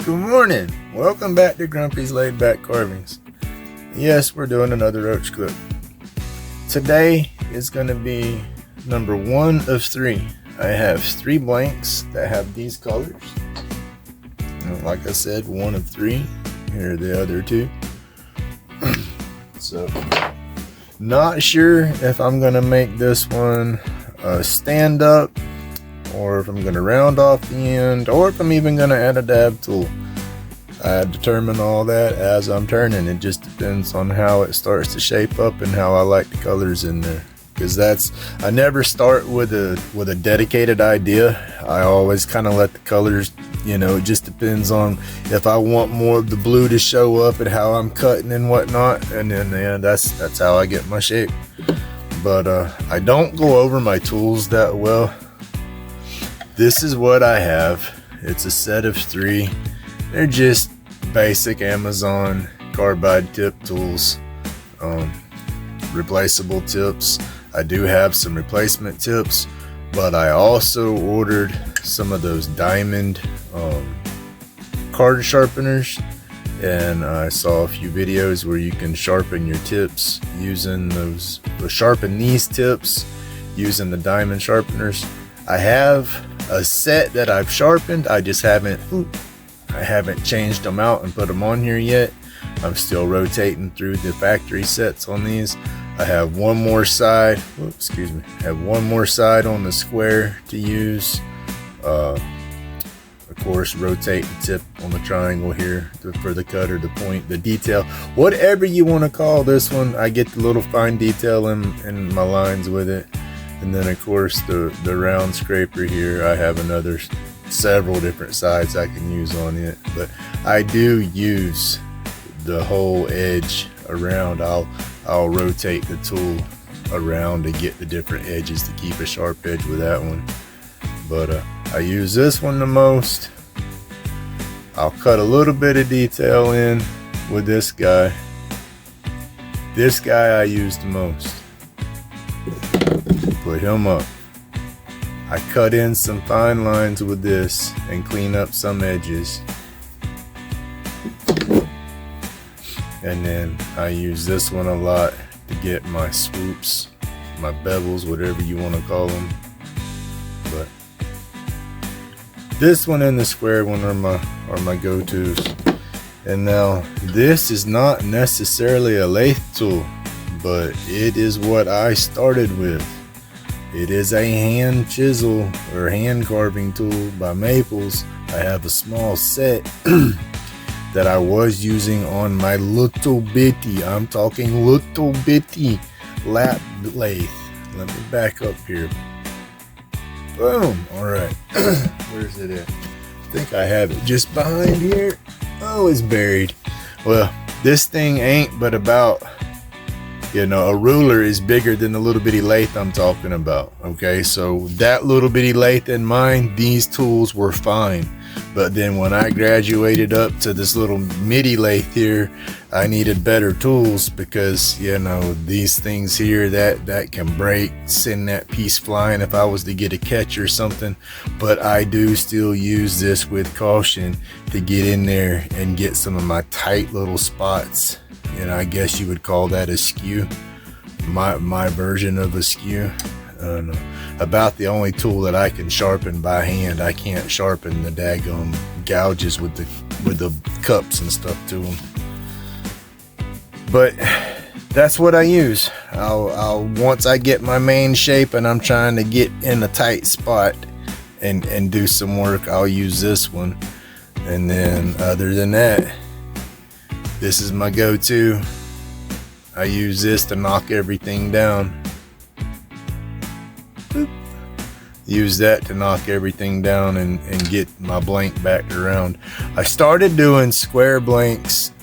Good morning. Welcome back to Grumpy's Laid Back Carvings. Yes, we're doing another roach clip. Today is going to be number 1 of 3. I have 3 blanks that have these colors. And like I said, 1 of 3. Here are the other 2. So, not sure if I'm going to make this one stand up, or if I'm going to round off the end, or if I'm even going to add a dab tool. I determine all that as I'm turning. It just depends on how it starts to shape up and how I like the colors in there. Because I never start with a dedicated idea. I always kind of let the colors, it just depends on if I want more of the blue to show up and how I'm cutting and whatnot. And then that's how I get my shape. But I don't go over my tools that well. This is what I have. It's a set of 3. They're just basic Amazon carbide tip tools, replaceable tips. I do have some replacement tips, but I also ordered some of those diamond card sharpeners, and I saw a few videos where you can sharpen your tips using sharpen these tips using the diamond sharpeners. I have a set that I've sharpened. I just haven't changed them out and put them on here yet. I'm still rotating through the factory sets on these. I have one more side, I have one more side on the square to use. Of course, rotate the tip on the triangle here for the cut or the point, the detail, whatever you want to call this one. I get the little fine detail in my lines with it. And then of course the round scraper here, I have several different sides I can use on it, but I do use the whole edge around. I'll rotate the tool around to get the different edges to keep a sharp edge with that one. But I use this one the most. I'll cut a little bit of detail in with this guy. This guy I use the most. Put him up. I cut in some fine lines with this and clean up some edges. And then I use this one a lot to get my swoops, my bevels, whatever you want to call them. But this one and the square one are my go-tos. And now this is not necessarily a lathe tool, but it is what I started with. It is a hand chisel or hand carving tool by Maples. I have a small set that I was using on my little bitty, I'm talking little bitty lap lathe. Let me back up here. Boom. All right. Where's it at? I think I have it just behind here. Oh, it's buried. Well, this thing ain't but about, a ruler is bigger than the little bitty lathe I'm talking about. Okay, so that little bitty lathe in mine, these tools were fine. But then when I graduated up to this little midi lathe here, I needed better tools because, these things here that can break, send that piece flying if I was to get a catch or something. But I do still use this with caution to get in there and get some of my tight little spots. I guess you would call that a skew. My version of a skew. About the only tool that I can sharpen by hand. I can't sharpen the daggone gouges with the cups and stuff to them. But that's what I use. I'll once I get my main shape and I'm trying to get in a tight spot and do some work, I'll use this one. And then other than that, this is my go-to. I use this to knock everything down. Boop. Use that to knock everything down and get my blank back around. I started doing square blanks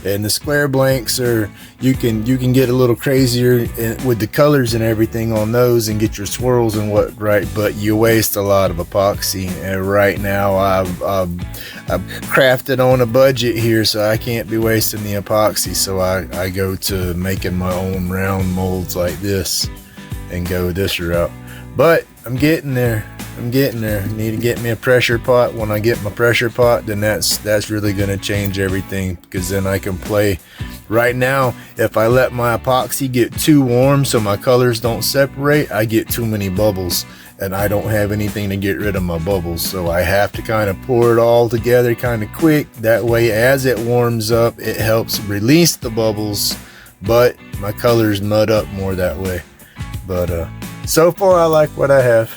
and the square blanks are, you can get a little crazier with the colors and everything on those and get your swirls and but you waste a lot of epoxy. And right now I've crafted on a budget here, so I can't be wasting the epoxy. So I go to making my own round molds like this and go this route. But I'm getting there. Need to get me a pressure pot. When I get my pressure pot, then that's really gonna change everything, because then I can play. Right now, if I let my epoxy get too warm so my colors don't separate, I get too many bubbles, and I don't have anything to get rid of my bubbles. So I have to kind of pour it all together kind of quick. That way, as it warms up, it helps release the bubbles, but my colors mud up more that way. But so far, I like what I have.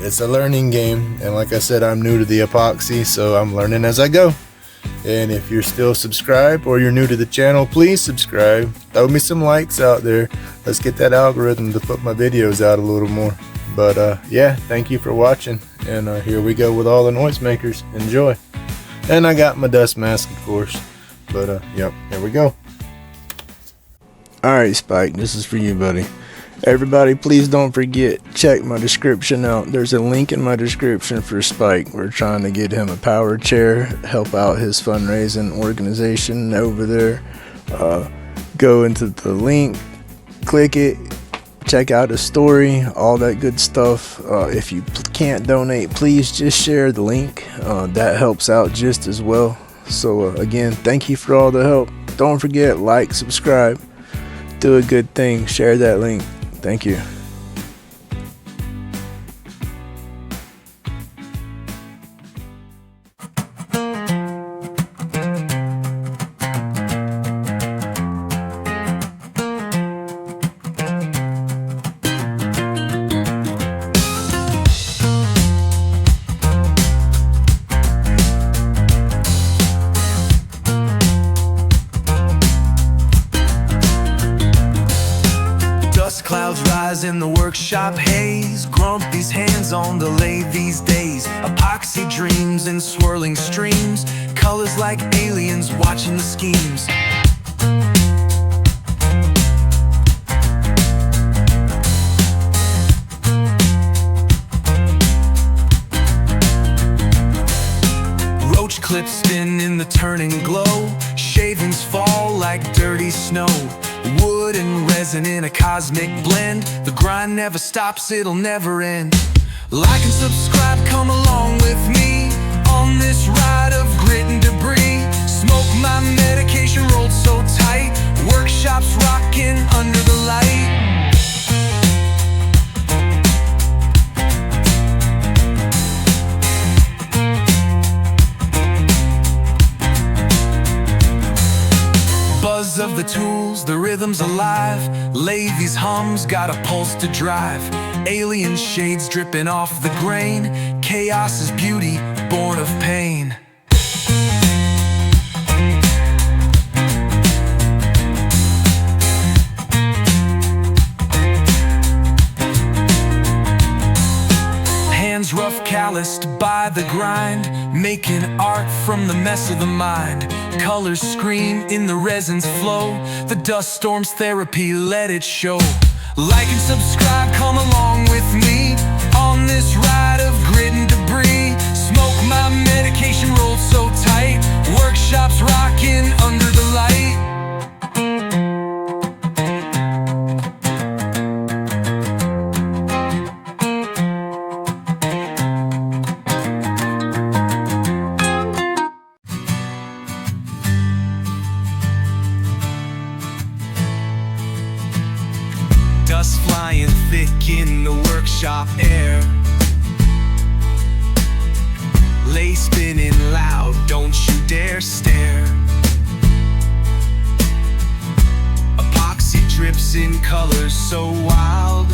It's a learning game, and like I said, I'm new to the epoxy, so I'm learning as I go. And if you're still subscribed or you're new to the channel, please subscribe. Throw me some likes out there. Let's get that algorithm to put my videos out a little more. But yeah, thank you for watching, and here we go with all the noisemakers. Enjoy. And I got my dust mask, of course. But yep, here we go. Alright, Spike, this is for you, buddy. Everybody, please don't forget, check my description out. There's a link in my description for Spike. We're trying to get him a power chair, help out his fundraising organization over there. Go into the link, click it, check out his story, all that good stuff. If you can't donate, please just share the link. That helps out just as well. So again, thank you for all the help. Don't forget, like, subscribe, do a good thing, share that link. Thank you. Clouds rise in the workshop haze, Grumpy's hands on the lathe these days. Epoxy dreams in swirling streams, colors like aliens watching the schemes. Roach clips spin in the turning glow, shavings fall like dirty snow. Wood and resin in a cosmic blend, the grind never stops, it'll never end. Like and subscribe, come along with me on this ride of grit and debris. Smoke my medication rolled so tight, workshops rocking under the light. Buzz of the tools, the rhythm's alive. Lathes hums, got a pulse to drive. Alien shades dripping off the grain. Chaos is beauty, born of pain. Hands rough, calloused by the grind, making art from the mess of the mind. Colors scream in the resin's flow, the dust storm's therapy, let it show. Like and subscribe, come along with me on this ride of grit and debris. Smoke my medication rolled so tight, workshops rocking under the light. Dust flying thick in the workshop air, lathe spinning loud, don't you dare stare. Epoxy drips in colors so wild,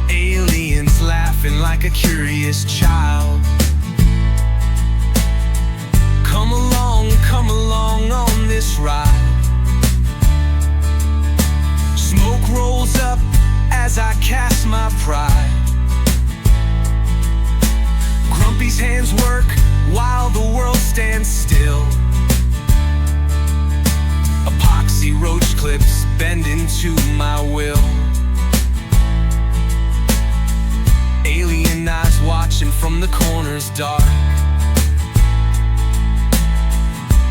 aliens laughing like a curious child. Come along on this ride. Smoke rolls up as I cast my pride. Grumpy's hands work while the world stands still. Epoxy roach clips bend into my will. Alien eyes watching from the corners dark.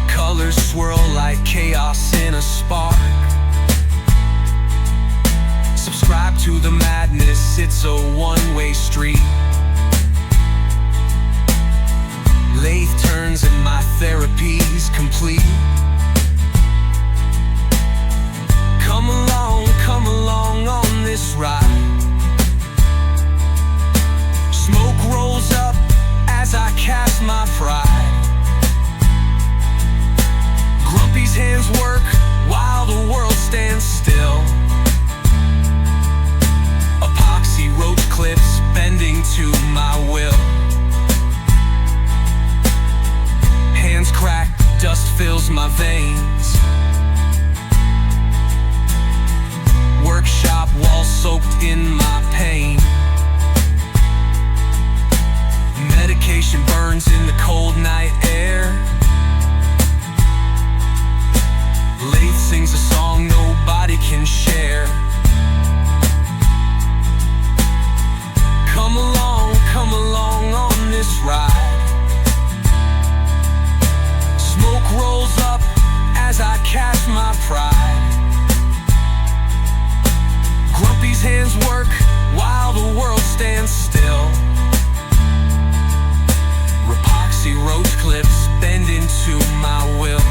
Colors swirl like chaos in a spark. Subscribe subscribe to the madness, it's a one-way street. Lathe turns and my therapy's complete. Come along on this ride. Smoke rolls up as I cast my pride. Grumpy's hands work while the world stands still. Epoxy roach clips bending to my will. Hands crack, dust fills my veins. Workshop walls soaked in my pain. Medication burns in the cold night air. Lathe sings a song nobody can share. Come along on this ride. Smoke rolls up as I cast my pride. Grumpy's hands work while the world stands still. Epoxy roach clips bend into my will.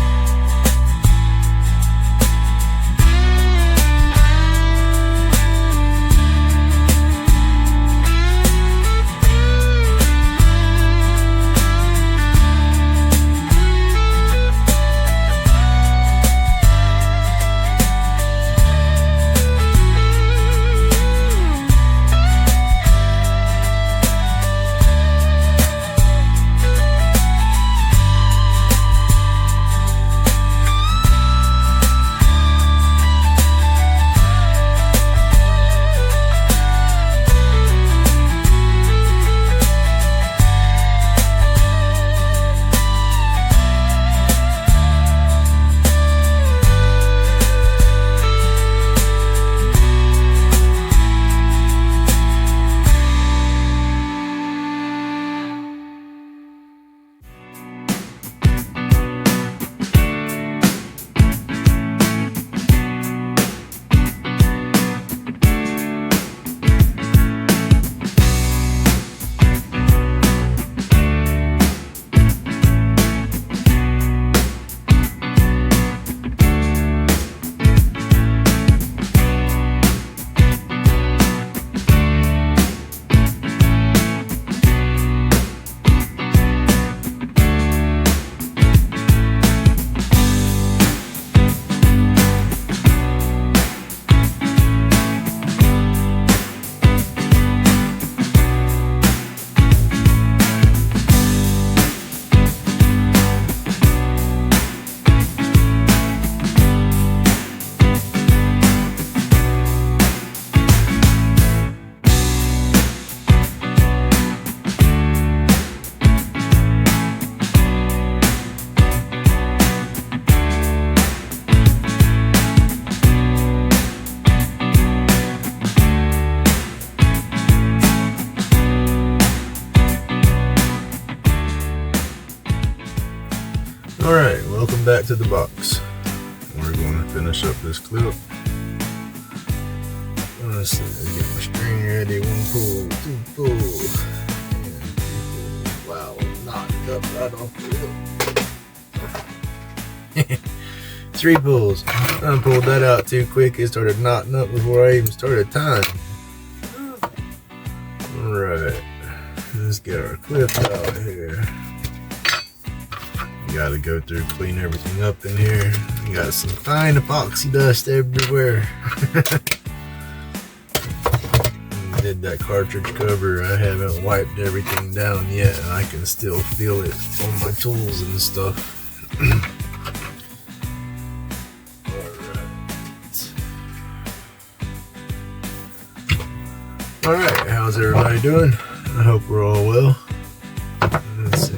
Alright, welcome back to the box. We're going to finish up this clip. Let's see, get my string ready. 1 pull, 2 pull, and 3 pull. Wow, knocked up right off the hook. 3 pulls. I pulled that out too quick. It started knotting up before I even started tying. Alright, let's get our clip out here. Gotta go through, clean everything up in here. We got some fine epoxy dust everywhere. Did that cartridge cover. I haven't wiped everything down yet, and I can still feel it on my tools and stuff. Alright, how's everybody doing? I hope we're all well. Let's see.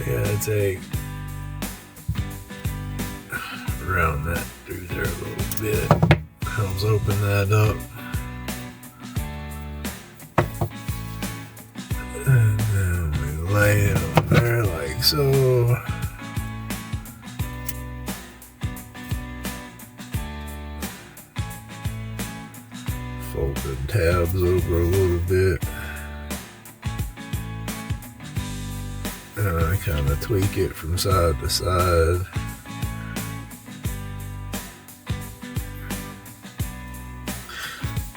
Yeah, take round that through there a little bit. Helps open that up. And then we lay it on there like so. tabs over a little bit. And I kind of tweak it from side to side.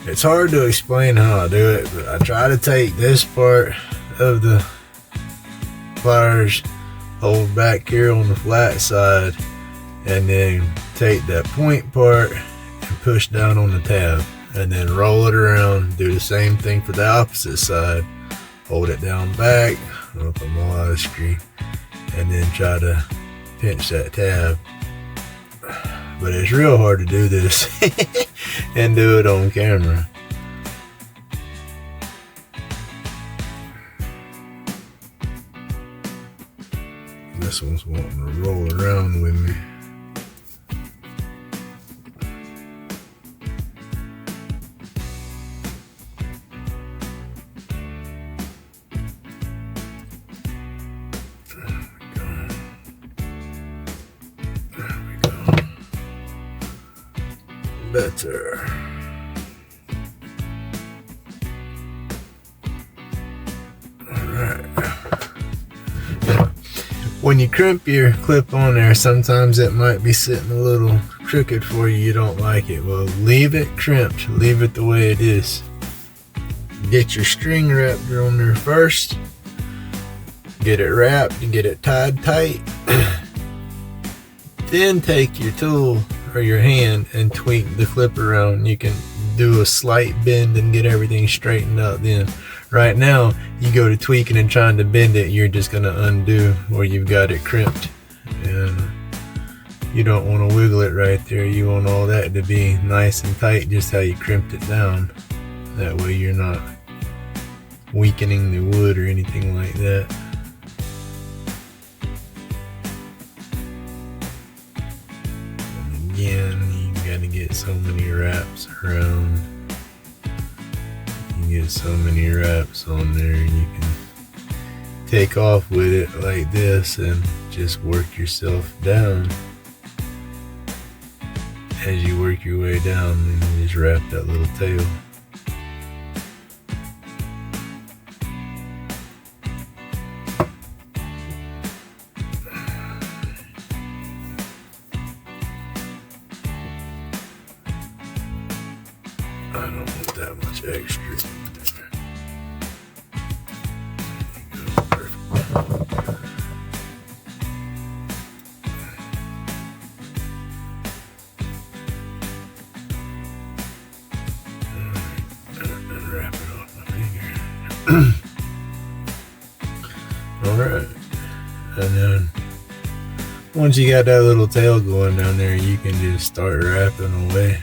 It's hard to explain how I do it, but I try to take this part of the pliers, hold back here on the flat side, and then take that point part and push down on the tab, and then roll it around. Do the same thing for the opposite side. Hold it down back, up on my live screen, and then try to pinch that tab. But it's real hard to do this and do it on camera. This one's wanting to roll around with me. Better. Alright. When you crimp your clip on there, sometimes it might be sitting a little crooked for you. You don't like it. Well, leave it crimped. Leave it the way it is. Get your string wrapped on there first. Get it wrapped and get it tied tight. Then take your tool or your hand and tweak the clip around. You can do a slight bend and get everything straightened out then. Right now, you go to tweaking and trying to bend it, you're just going to undo where you've got it crimped. And you don't want to wiggle it right there. You want all that to be nice and tight, just how you crimped it down. That way you're not weakening the wood or anything like that. Again, you gotta get so many wraps around. You get so many wraps on there, and you can take off with it like this and just work yourself down. As you work your way down, and you just wrap that little tail. I don't want that much extra. There you go, perfect. And wrap it off my finger. Alright. And then once you got that little tail going down there, you can just start wrapping away.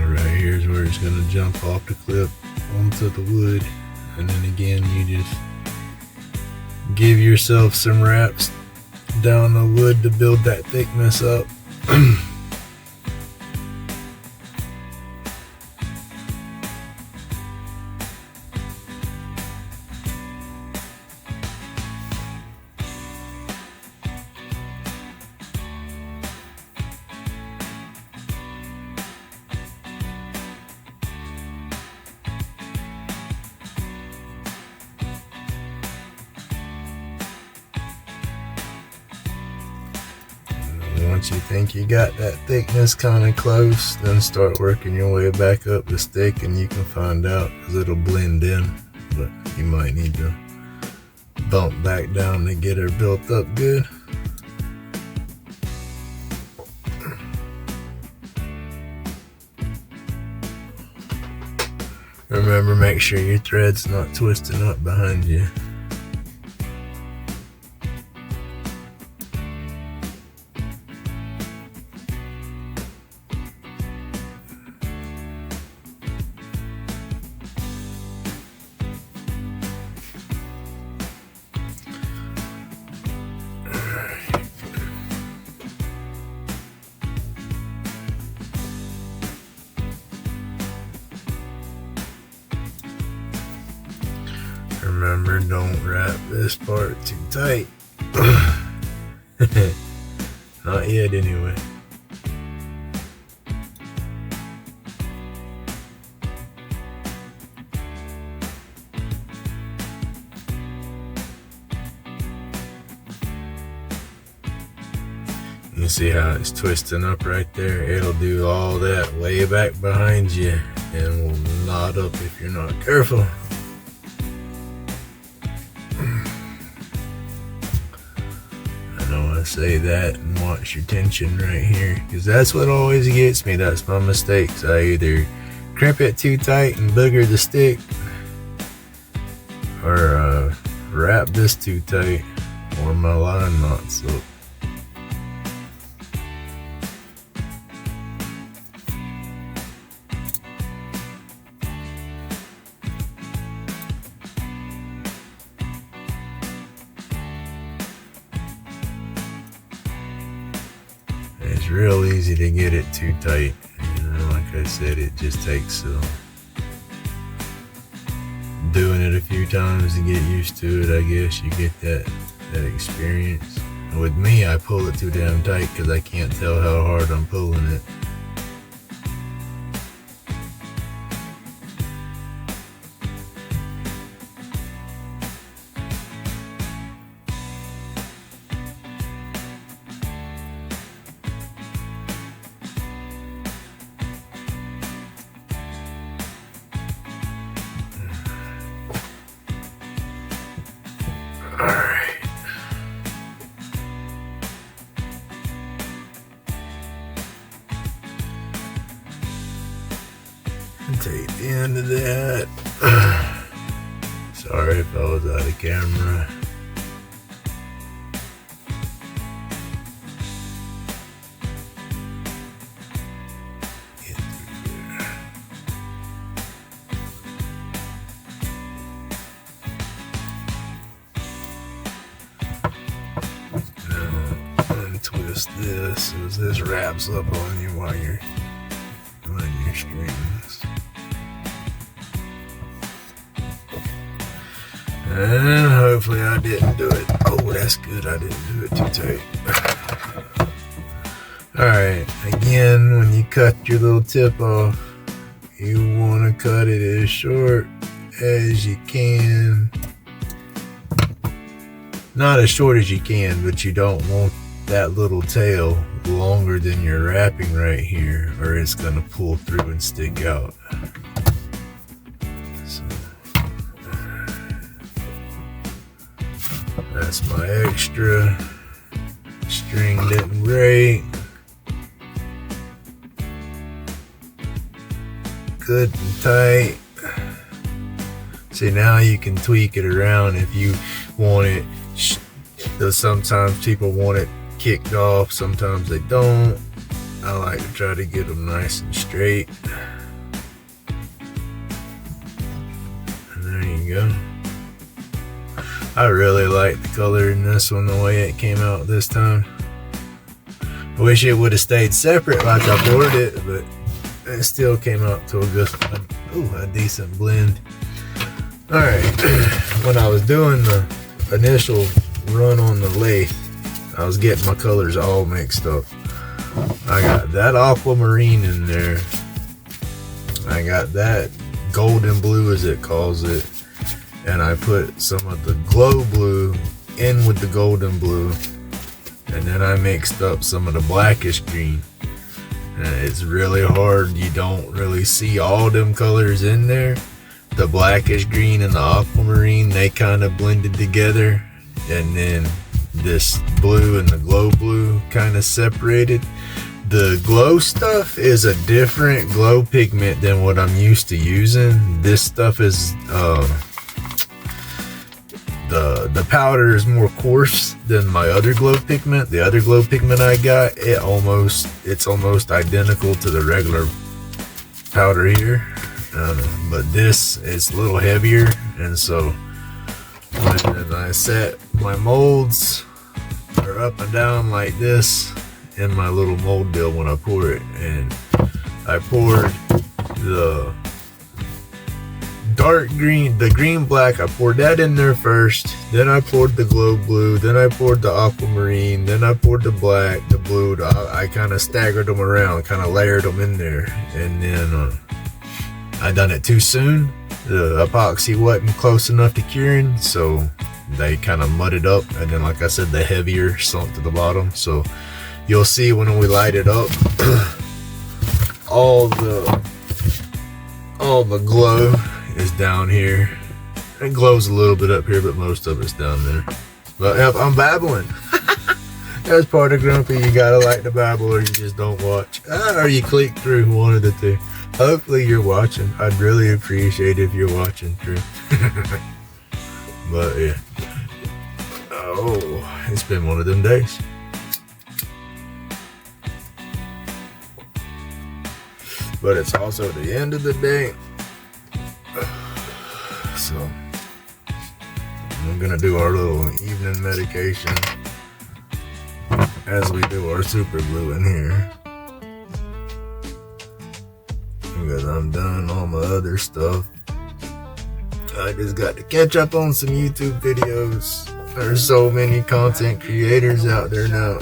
Right here's where it's going to jump off the clip onto the wood, and then again you just give yourself some wraps down the wood to build that thickness up. Once you think you got that thickness kind of close, then start working your way back up the stick, and you can find out because it'll blend in, but you might need to bump back down to get her built up good. Remember, make sure your thread's not twisting up behind you. Remember, don't wrap this part too tight. Not yet anyway. You see how it's twisting up right there? It'll do all that way back behind you and will knot up if you're not careful. I know I say that and watch your tension right here, because that's what always gets me. That's my mistakes. I either crimp it too tight and booger the stick, or wrap this too tight, or my line knots up. It's real easy to get it too tight. You know, like I said, it just takes doing it a few times to get used to it. I guess you get that experience. And with me, I pull it too damn tight because I can't tell how hard I'm pulling it. Alright. Take the end of that. Sorry if I was out of camera. Get through there. Twist this as this wraps up on you while you're doing your strings. And hopefully I didn't do it. Oh, that's good. I didn't do it too tight. Alright, again, when you cut your little tip off, you want to cut it as short as you can. Not as short as you can, but you don't want that little tail longer than your wrapping right here, or it's gonna pull through and stick out. So, that's my extra. String didn't break. Good and tight. See, now you can tweak it around if you want it. Sometimes people want it kicked off, sometimes they don't. I like to try to get them nice and straight. And there you go. I really like the color in this one, the way it came out this time. I wish it would have stayed separate like I poured it, but it still came out to a decent blend. Alright, when I was doing the initial run on the lathe, I was getting my colors all mixed up. I got that aquamarine in there. I got that golden blue, as it calls it. And I put some of the glow blue in with the golden blue. And then I mixed up some of the blackish green. And it's really hard. You don't really see all them colors in there. The blackish green and the aquamarine, they kind of blended together. And then this blue and the glow blue kind of separated. The glow stuff is a different glow pigment than what I'm used to using. This stuff is the powder is more coarse than my other glow pigment. The other glow pigment I got, it's almost identical to the regular powder here, but this is a little heavier. And so when I set my molds are up and down like this in my little mold deal when I pour it, and I poured the dark green, the green black, I poured that in there first. Then I poured the glow blue. Then I poured the aquamarine. Then I poured the black, the blue. I kind of staggered them around, kind of layered them in there. And then I done it too soon. The epoxy wasn't close enough to curing, so they kind of mudded up. And then, like I said, the heavier sunk to the bottom. So you'll see when we light it up, all the glow is down here. It glows a little bit up here, but most of it's down there. But yep, I'm babbling. That's part of Grumpy. You gotta like to babble, or you just don't watch, or you click through, one of the two. Hopefully you're watching. I'd really appreciate if you're watching through. But yeah, oh, it's been one of them days. But it's also the end of the day, so I'm gonna do our little evening medication as we do our super glue in here, because I'm done all my other stuff. I just got to catch up on some YouTube videos. There's so many content creators out there now.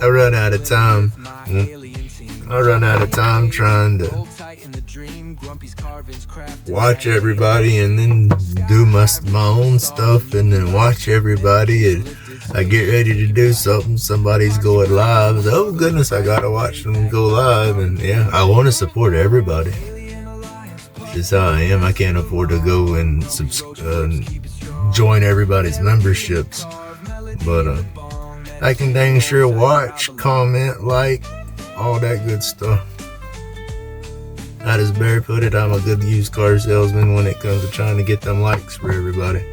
I run out of time. I run out of time trying to watch everybody and then do my own stuff and then watch everybody, and I get ready to do something, somebody's going live. Oh goodness, I gotta watch them go live. And yeah, I want to support everybody. That's how I am. I can't afford to go and join everybody's memberships, but I can dang sure watch, comment, like, all that good stuff. I just barefoot it. I'm a good used car salesman when it comes to trying to get them likes for everybody.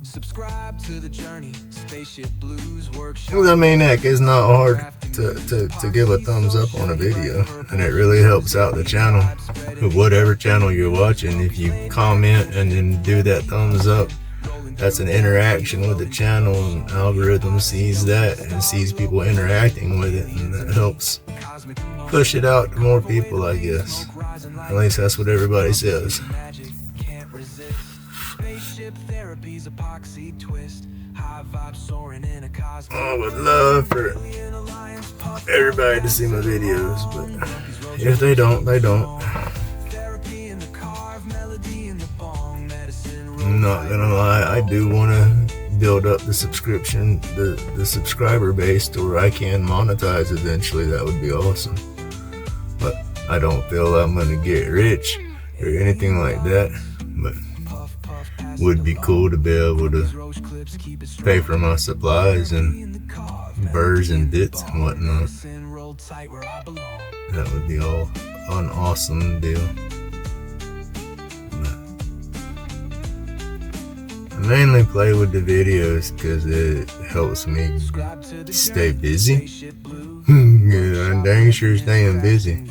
Subscribe to the journey. Spaceship Blues Workshop. I mean, heck, it's not hard to give a thumbs up on a video, and it really helps out the channel. Whatever channel you're watching, if you comment and then do that thumbs up, that's an interaction with the channel, and the algorithm sees that and sees people interacting with it, and that helps push it out to more people, I guess. At least that's what everybody says. I would love for everybody to see my videos, but if they don't, they don't. I'm not gonna lie, I do want to build up the subscription, the subscriber base to where I can monetize eventually. That would be awesome. But I don't feel I'm gonna get rich or anything like that. But would be cool to be able to pay for my supplies and burrs and bits and whatnot. That would be an awesome deal. I mainly play with the videos because it helps me stay busy. Yeah, I'm dang sure staying busy.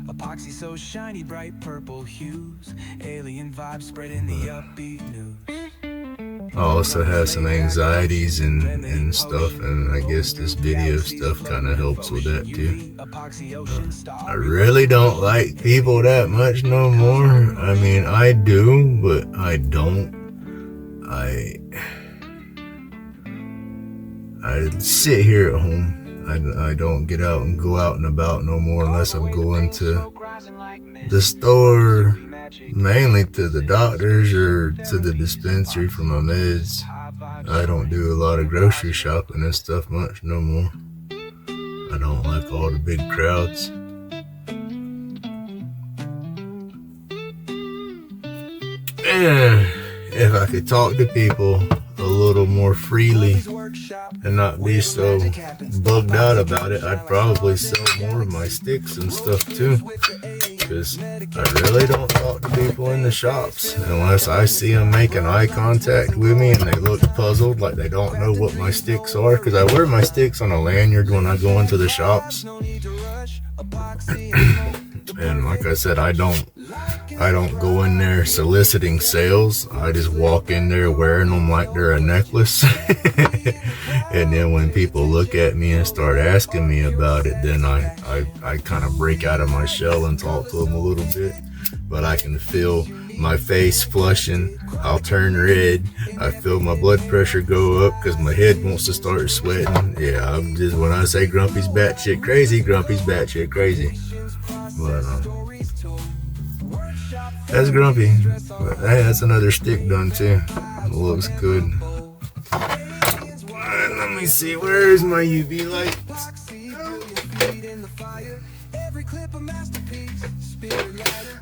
Epoxy so shiny, bright purple hues, alien vibes spreading the upbeat news. I also have some anxieties and stuff, and I guess this video stuff kind of helps with that too. I really don't like people that much no more. I mean, I do, but I don't. I sit here at home. I don't get out and go out and about no more unless I'm going to the store, mainly to the doctors or to the dispensary for my meds. I don't do a lot of grocery shopping and stuff much no more. I don't like all the big crowds. And if I could talk to people a little more freely and not be so bugged out about it, I'd probably sell more of my sticks and stuff too, because I really don't talk to people in the shops unless I see them making eye contact with me and they look puzzled, like they don't know what my sticks are, because I wear my sticks on a lanyard when I go into the shops. And like I said, I don't I don't go in there soliciting sales. I just walk in there wearing them like they're a necklace. And then when people look at me and start asking me about it, then I kind of break out of my shell and talk to them a little bit. But I can feel my face flushing. I'll turn red. I feel my blood pressure go up because my head wants to start sweating. Yeah, I'm just, when I say Grumpy's batshit crazy, Grumpy's batshit crazy. But that's Grumpy. But hey, that's another stick done too. It looks good. Alright, let me see. Where's my UV light?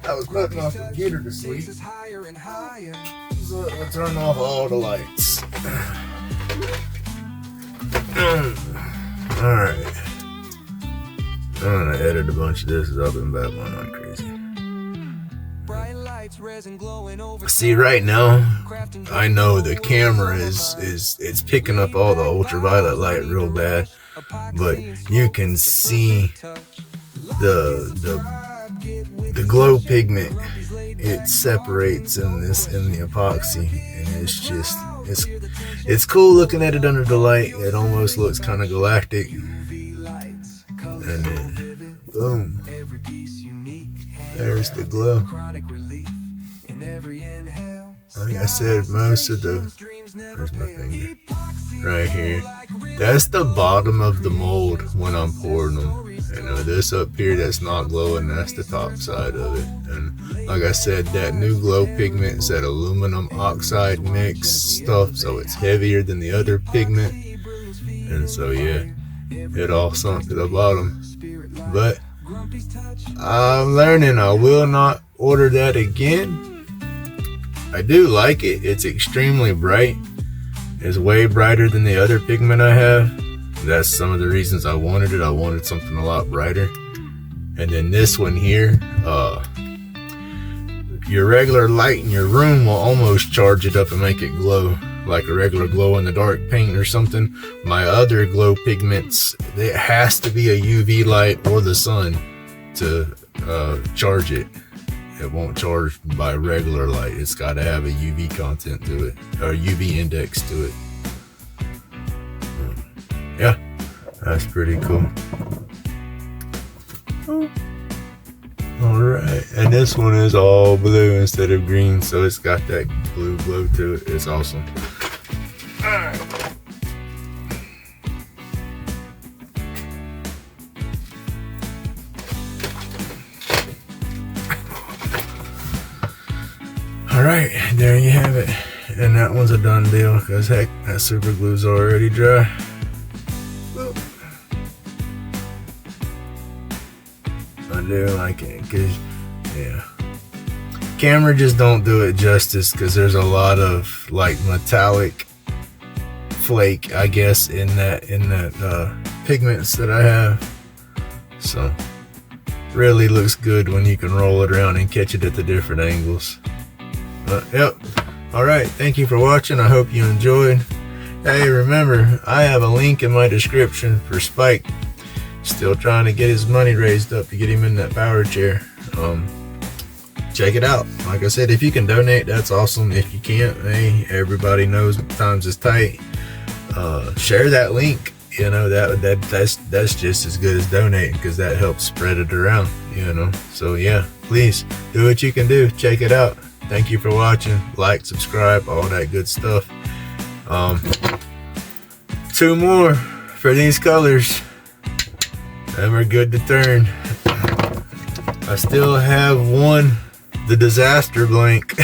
I was putting off the heater to sleep. So I'll turn off all the lights. Alright. I'm gonna edit a bunch of this because I've been babbling on crazy. See, right now, I know the camera is picking up all the ultraviolet light real bad, but you can see the glow pigment. It separates in the epoxy, and it's cool looking at it under the light. It almost looks kind of galactic, and then boom, there's the glow. Like I said, most of where's my finger? Right here. That's the bottom of the mold when I'm pouring them. You know, this up here that's not glowing, that's the top side of it. And like I said, that new glow pigment is that aluminum oxide mix stuff, so it's heavier than the other pigment. And so yeah, it all sunk to the bottom. But I'm learning I will not order that again. I do like it. It's extremely bright. It's way brighter than the other pigment I have. That's some of the reasons I wanted it. I wanted something a lot brighter. And then this one here, your regular light in your room will almost charge it up and make it glow like a regular glow in the dark paint or something. My other glow pigments, it has to be a UV light or the sun to charge it. It won't charge by regular light. It's got to have a UV content to it, or UV index to it. Yeah, that's pretty cool. Alright, and this one is all blue instead of green, so it's got that blue glow to it. It's awesome. Alright. Alright, there you have it. And that one's a done deal, because heck, that super glue's already dry. Boop. I do like it, because, yeah. Camera just don't do it justice, because there's a lot of, like, metallic flake, I guess, in that pigments that I have. So, really looks good when you can roll it around and catch it at the different angles. Yep. Alright, thank you for watching. I hope you enjoyed. Hey, remember, I have a link in my description for Spike. Still trying to get his money raised up to get him in that power chair. Check it out. Like I said, if you can donate, that's awesome. If you can't, hey, everybody knows times is tight. Share that link. You know, that's just as good as donating, because that helps spread it around, you know. So yeah, please do what you can do. Check it out. Thank you for watching. Like, subscribe, all that good stuff. 2 more for these colors. Them are good to turn. I still have one, the disaster blank.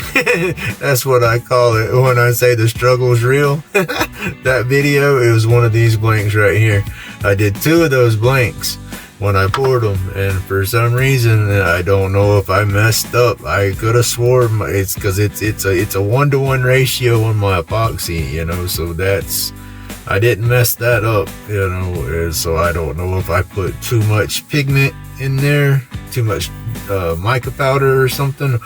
That's what I call it when I say the struggle's real. That video, it was one of these blanks right here. I did 2 of those blanks when I poured them, and for some reason, I don't know if I messed up. I could have swore it's because it's a 1-to-1 ratio on my epoxy, you know, so I didn't mess that up, you know. So I don't know if I put too much pigment in there, too much mica powder or something,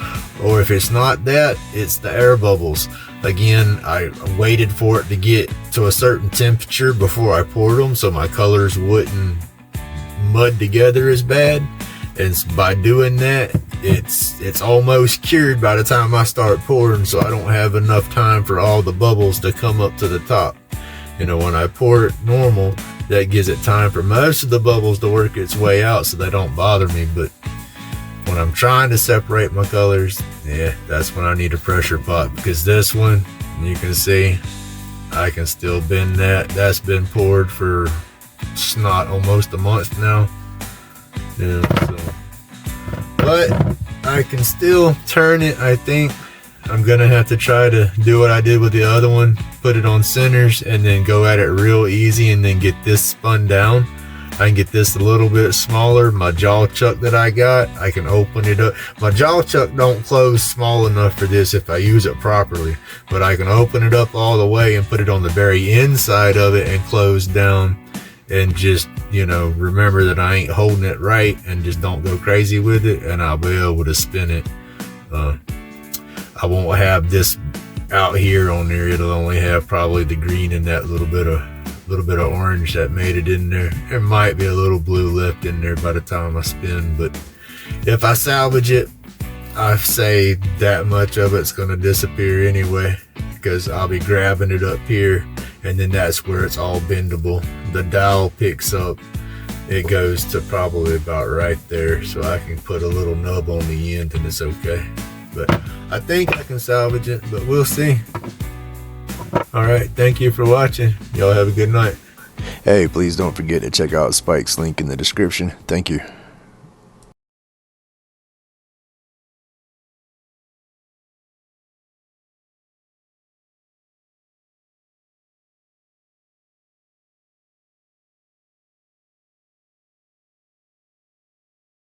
or if it's not that, it's the air bubbles. Again, I waited for it to get to a certain temperature before I poured them, so my colors wouldn't mud together as bad. And by doing that, it's almost cured by the time I start pouring, so I don't have enough time for all the bubbles to come up to the top. You know, when I pour it normal, that gives it time for most of the bubbles to work its way out so they don't bother me. But when I'm trying to separate my colors, yeah, that's when I need a pressure pot, because this one, you can see, I can still bend that. That's been poured for snot almost a month now. Yeah, so. But I can still turn it. I think I'm gonna have to try to do what I did with the other one, put it on centers and then go at it real easy and then get this spun down. I can get this a little bit smaller. My jaw chuck that I got, I can open it up. My jaw chuck don't close small enough for this if I use it properly, but I can open it up all the way and put it on the very inside of it and close down, and just, you know, remember that I ain't holding it right and just don't go crazy with it, and I'll be able to spin it. I won't have this out here on there. It'll only have probably the green and that little bit of orange that made it in there. There might be a little blue left in there by the time I spin, but if I salvage it, I say that much of it's gonna disappear anyway, because I'll be grabbing it up here, and then that's where it's all bendable. The dowel picks up, it goes to probably about right there, so I can put a little nub on the end and it's okay. But I think I can salvage it, but we'll see. All right, thank you for watching. Y'all have a good night. Hey, please don't forget to check out Spike's link in the description. Thank you.